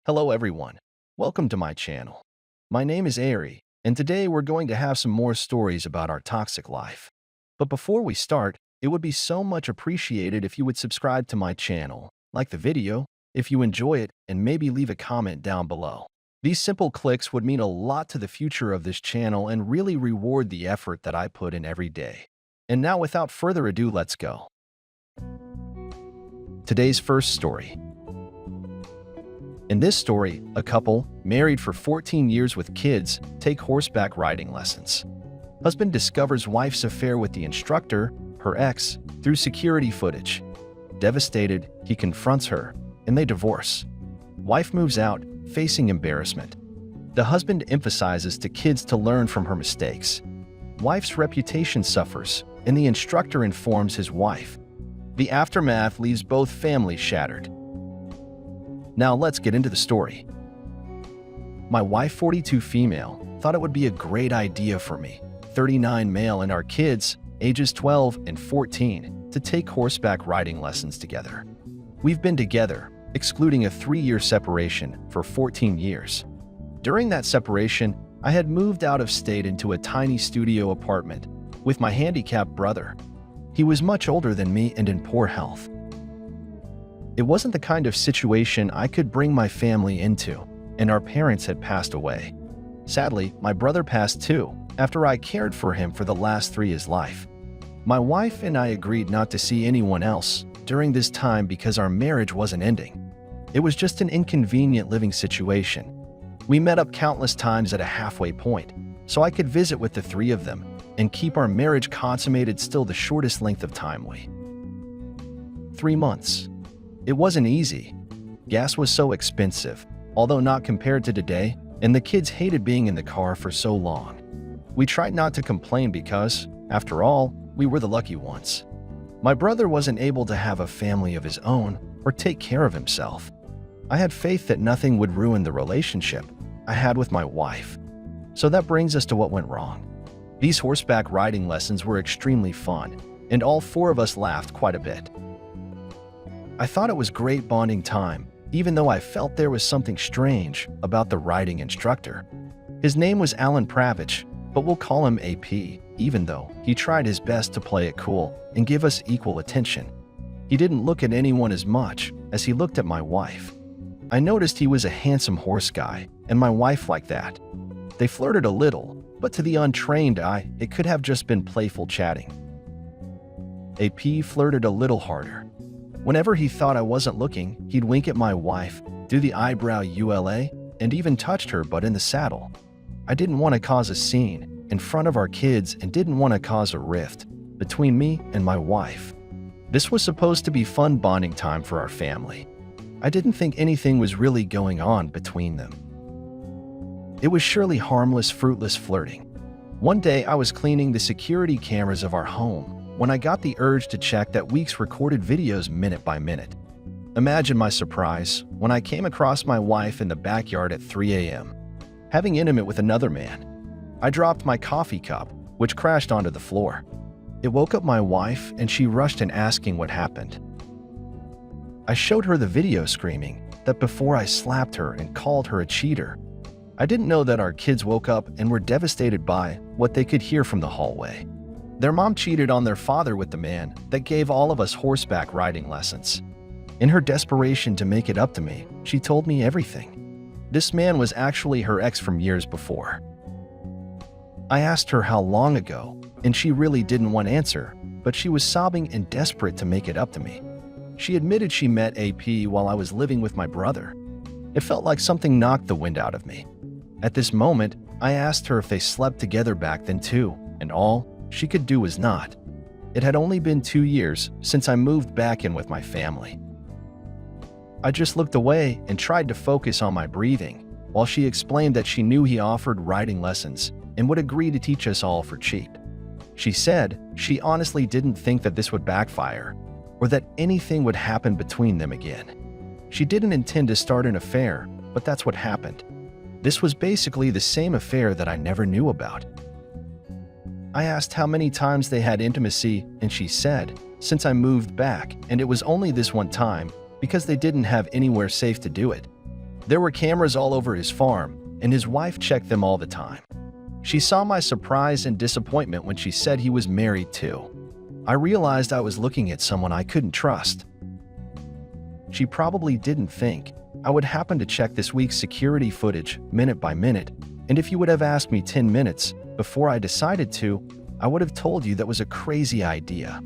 Hello everyone, welcome to my channel. My name is Ari, and today we're going to have some more stories about our toxic life. But before we start, it would be so much appreciated if you would subscribe to my channel, like the video, if you enjoy it, and maybe leave a comment down below. These simple clicks would mean a lot to the future of this channel and really reward the effort that I put in every day. And now without further ado, let's go. Today's first story. In this story, a couple, married for 14 years with kids, take horseback riding lessons. Husband discovers wife's affair with the instructor, her ex, through security footage. Devastated, he confronts her, and they divorce. Wife moves out, facing embarrassment. The husband emphasizes to kids to learn from her mistakes. Wife's reputation suffers, and the instructor informs his wife. The aftermath leaves both families shattered. Now let's get into the story. My wife, 42 female, thought it would be a great idea for me, 39 male, and our kids, ages 12 and 14, to take horseback riding lessons together. We've been together, excluding a 3-year separation, for 14 years. During that separation, I had moved out of state into a tiny studio apartment with my handicapped brother. He was much older than me and in poor health. It wasn't the kind of situation I could bring my family into, and our parents had passed away. Sadly, my brother passed too, after I cared for him for the last 3 years of his life. My wife and I agreed not to see anyone else during this time because our marriage wasn't ending. It was just an inconvenient living situation. We met up countless times at a halfway point, so I could visit with the 3 of them and keep our marriage consummated still the shortest length of time. 3 months. It wasn't easy. Gas was so expensive, although not compared to today, and the kids hated being in the car for so long. We tried not to complain because, after all, we were the lucky ones. My brother wasn't able to have a family of his own or take care of himself. I had faith that nothing would ruin the relationship I had with my wife. So that brings us to what went wrong. These horseback riding lessons were extremely fun, and all 4 of us laughed quite a bit. I thought it was great bonding time, even though I felt there was something strange about the riding instructor. His name was Alan Pravich, but we'll call him AP, even though he tried his best to play it cool and give us equal attention. He didn't look at anyone as much as he looked at my wife. I noticed he was a handsome horse guy, and my wife liked that. They flirted a little, but to the untrained eye, it could have just been playful chatting. AP flirted a little harder. Whenever he thought I wasn't looking, he'd wink at my wife, do the eyebrow ULA, and even touched her butt in the saddle. I didn't want to cause a scene in front of our kids and didn't want to cause a rift between me and my wife. This was supposed to be fun bonding time for our family. I didn't think anything was really going on between them. It was surely harmless, fruitless flirting. One day I was cleaning the security cameras of our home when I got the urge to check that week's recorded videos minute by minute. Imagine my surprise when I came across my wife in the backyard at 3 a.m., having intimate with another man. I dropped my coffee cup, which crashed onto the floor. It woke up my wife, and she rushed in asking what happened. I showed her the video, screaming that before I slapped her and called her a cheater. I didn't know that our kids woke up and were devastated by what they could hear from the hallway. Their mom cheated on their father with the man that gave all of us horseback riding lessons. In her desperation to make it up to me, she told me everything. This man was actually her ex from years before. I asked her how long ago, and she really didn't want to answer, but she was sobbing and desperate to make it up to me. She admitted she met AP while I was living with my brother. It felt like something knocked the wind out of me. At this moment, I asked her if they slept together back then too, and all she could do was not. It had only been 2 years since I moved back in with my family. I just looked away and tried to focus on my breathing, while she explained that she knew he offered riding lessons and would agree to teach us all for cheap. She said she honestly didn't think that this would backfire, or that anything would happen between them again. She didn't intend to start an affair, but that's what happened. This was basically the same affair that I never knew about. I asked how many times they had intimacy, and she said, since I moved back, and it was only this one time, because they didn't have anywhere safe to do it. There were cameras all over his farm, and his wife checked them all the time. She saw my surprise and disappointment when she said he was married too. I realized I was looking at someone I couldn't trust. She probably didn't think I would happen to check this week's security footage minute by minute, and if you would have asked me 10 minutes before I decided to, I would have told you that was a crazy idea.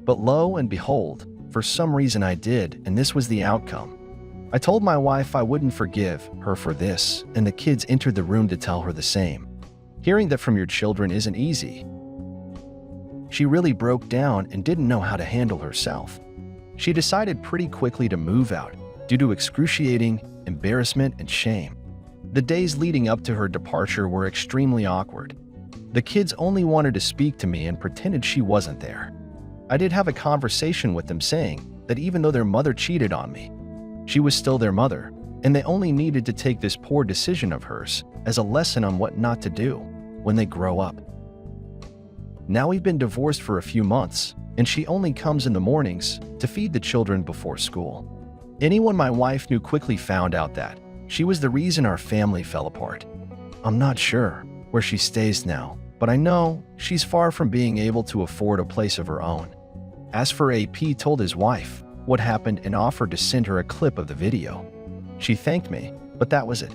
But lo and behold, for some reason I did, and this was the outcome. I told my wife I wouldn't forgive her for this, and the kids entered the room to tell her the same. Hearing that from your children isn't easy. She really broke down and didn't know how to handle herself. She decided pretty quickly to move out due to excruciating embarrassment and shame. The days leading up to her departure were extremely awkward. The kids only wanted to speak to me and pretended she wasn't there. I did have a conversation with them saying that even though their mother cheated on me, she was still their mother, and they only needed to take this poor decision of hers as a lesson on what not to do when they grow up. Now we've been divorced for a few months, and she only comes in the mornings to feed the children before school. Anyone my wife knew quickly found out that she was the reason our family fell apart. I'm not sure where she stays now, but I know she's far from being able to afford a place of her own. As for AP told his wife what happened and offered to send her a clip of the video. She thanked me, but that was it.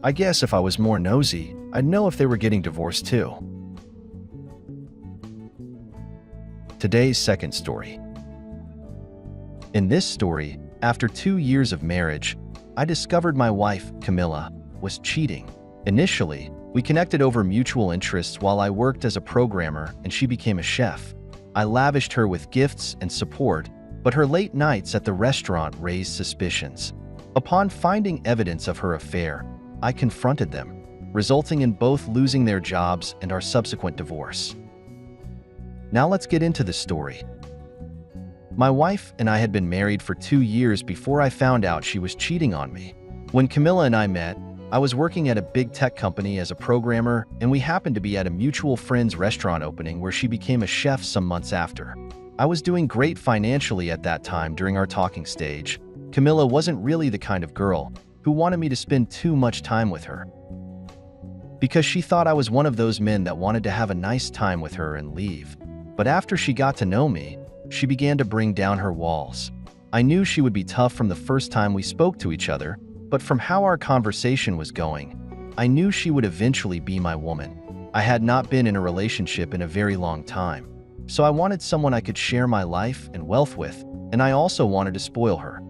I guess if I was more nosy, I'd know if they were getting divorced too. Today's second story. In this story, after 2 years of marriage, I discovered my wife, Camilla, was cheating. Initially, we connected over mutual interests while I worked as a programmer and she became a chef. I lavished her with gifts and support, but her late nights at the restaurant raised suspicions. Upon finding evidence of her affair, I confronted them, resulting in both losing their jobs and our subsequent divorce. Now let's get into the story. My wife and I had been married for 2 years before I found out she was cheating on me. When Camilla and I met, I was working at a big tech company as a programmer, and we happened to be at a mutual friend's restaurant opening where she became a chef some months after. I was doing great financially at that time during our talking stage. Camilla wasn't really the kind of girl who wanted me to spend too much time with her, because she thought I was one of those men that wanted to have a nice time with her and leave. But after she got to know me, she began to bring down her walls. I knew she would be tough from the first time we spoke to each other, but from how our conversation was going, I knew she would eventually be my woman. I had not been in a relationship in a very long time, so I wanted someone I could share my life and wealth with, and I also wanted to spoil her.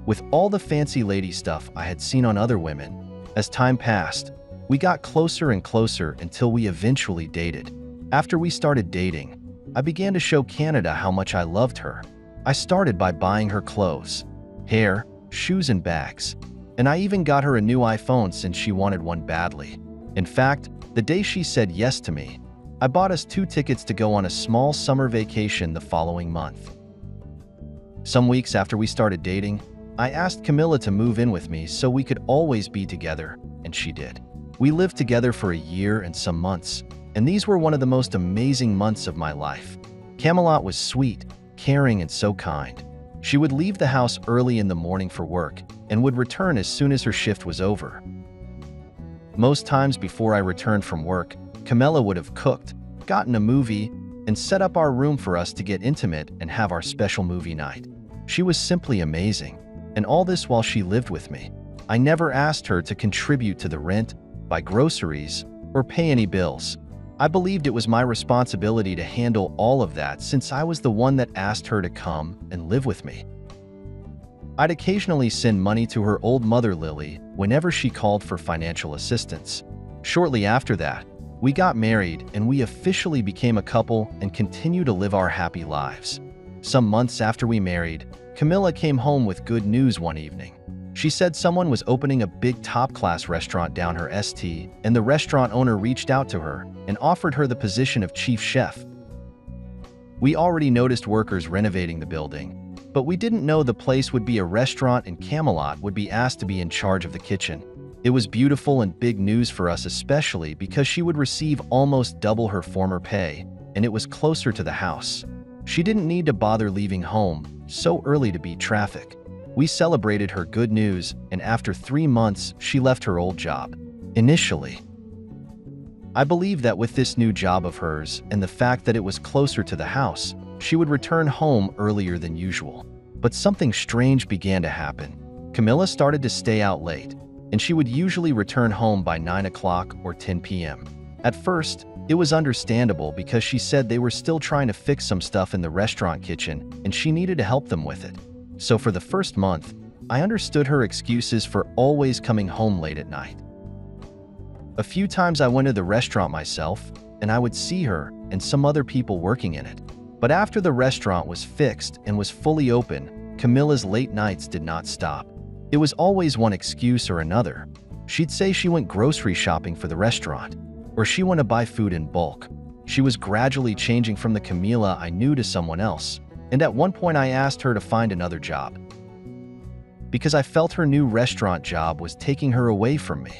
With all the fancy lady stuff I had seen on other women, as time passed, we got closer and closer until we eventually dated. After we started dating, I began to show Canada how much I loved her. I started by buying her clothes, hair, shoes, and bags, and I even got her a new iPhone since she wanted one badly. In fact, the day she said yes to me, I bought us 2 tickets to go on a small summer vacation the following month. Some weeks after we started dating, I asked Camilla to move in with me so we could always be together, and she did. We lived together for a year and some months, and these were one of the most amazing months of my life. Camilla was sweet, caring, and so kind. She would leave the house early in the morning for work and would return as soon as her shift was over. Most times before I returned from work, Camilla would have cooked, gotten a movie, and set up our room for us to get intimate and have our special movie night. She was simply amazing, and all this while she lived with me. I never asked her to contribute to the rent, buy groceries, or pay any bills. I believed it was my responsibility to handle all of that since I was the one that asked her to come and live with me. I'd occasionally send money to her old mother Lily whenever she called for financial assistance. Shortly after that, we got married and we officially became a couple and continue to live our happy lives. Some months after we married, Camilla came home with good news one evening. She said someone was opening a big top-class restaurant down her ST, and the restaurant owner reached out to her and offered her the position of chief chef. We already noticed workers renovating the building, but we didn't know the place would be a restaurant and Camelot would be asked to be in charge of the kitchen. It was beautiful and big news for us, especially because she would receive almost double her former pay, and it was closer to the house. She didn't need to bother leaving home so early to beat traffic. We celebrated her good news, and after 3 months, she left her old job. Initially, I believed that with this new job of hers and the fact that it was closer to the house, she would return home earlier than usual. But something strange began to happen. Camilla started to stay out late, and she would usually return home by 9 o'clock or 10 p.m. At first, it was understandable because she said they were still trying to fix some stuff in the restaurant kitchen and she needed to help them with it. So for the first month, I understood her excuses for always coming home late at night. A few times I went to the restaurant myself, and I would see her and some other people working in it. But after the restaurant was fixed and was fully open, Camilla's late nights did not stop. It was always one excuse or another. She'd say she went grocery shopping for the restaurant, or she went to buy food in bulk. She was gradually changing from the Camilla I knew to someone else, and at one point I asked her to find another job, because I felt her new restaurant job was taking her away from me.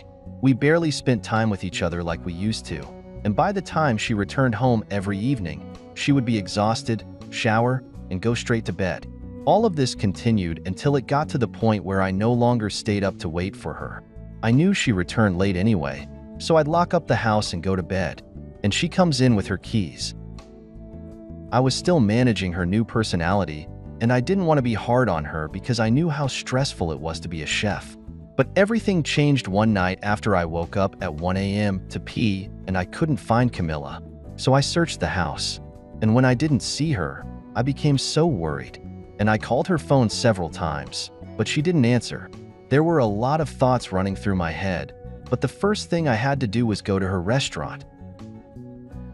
We barely spent time with each other like we used to, and by the time she returned home every evening, she would be exhausted, shower, and go straight to bed. All of this continued until it got to the point where I no longer stayed up to wait for her. I knew she returned late anyway, so I'd lock up the house and go to bed, and she comes in with her keys. I was still managing her new personality, and I didn't want to be hard on her because I knew how stressful it was to be a chef. But everything changed one night after I woke up at 1 a.m. to pee and I couldn't find Camilla. So I searched the house, and when I didn't see her, I became so worried, and I called her phone several times, but she didn't answer. There were a lot of thoughts running through my head, but the first thing I had to do was go to her restaurant.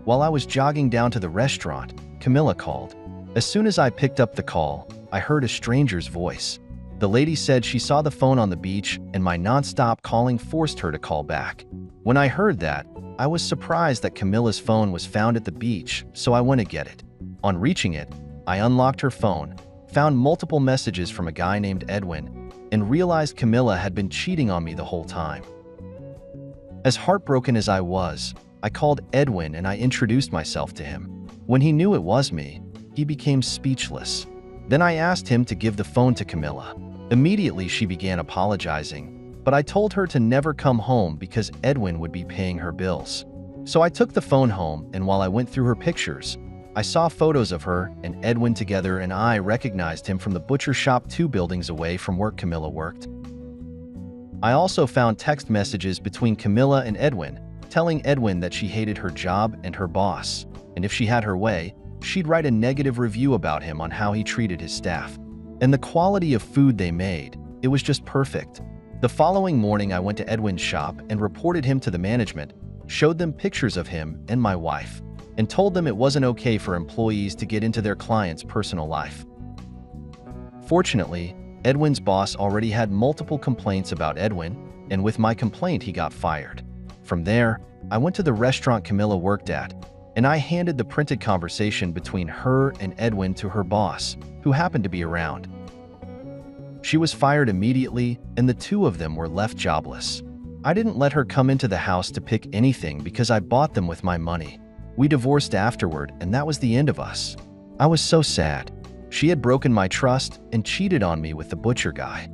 While I was jogging down to the restaurant, Camilla called. As soon as I picked up the call, I heard a stranger's voice. The lady said she saw the phone on the beach and my nonstop calling forced her to call back. When I heard that, I was surprised that Camilla's phone was found at the beach, so I went to get it. On reaching it, I unlocked her phone, found multiple messages from a guy named Edwin, and realized Camilla had been cheating on me the whole time. As heartbroken as I was, I called Edwin and I introduced myself to him. When he knew it was me, he became speechless. Then I asked him to give the phone to Camilla. Immediately she began apologizing, but I told her to never come home because Edwin would be paying her bills. So I took the phone home, and while I went through her pictures, I saw photos of her and Edwin together, and I recognized him from the butcher shop 2 buildings away from where Camilla worked. I also found text messages between Camilla and Edwin, telling Edwin that she hated her job and her boss, and if she had her way, she'd write a negative review about him on how he treated his staff. And the quality of food they made, it was just perfect. The following morning I went to Edwin's shop and reported him to the management, showed them pictures of him and my wife, and told them it wasn't okay for employees to get into their client's personal life. Fortunately, Edwin's boss already had multiple complaints about Edwin, and with my complaint he got fired. From there, I went to the restaurant Camilla worked at, and I handed the printed conversation between her and Edwin to her boss, who happened to be around. She was fired immediately, and the two of them were left jobless. I didn't let her come into the house to pick anything because I bought them with my money. We divorced afterward, and that was the end of us. I was so sad. She had broken my trust and cheated on me with the butcher guy.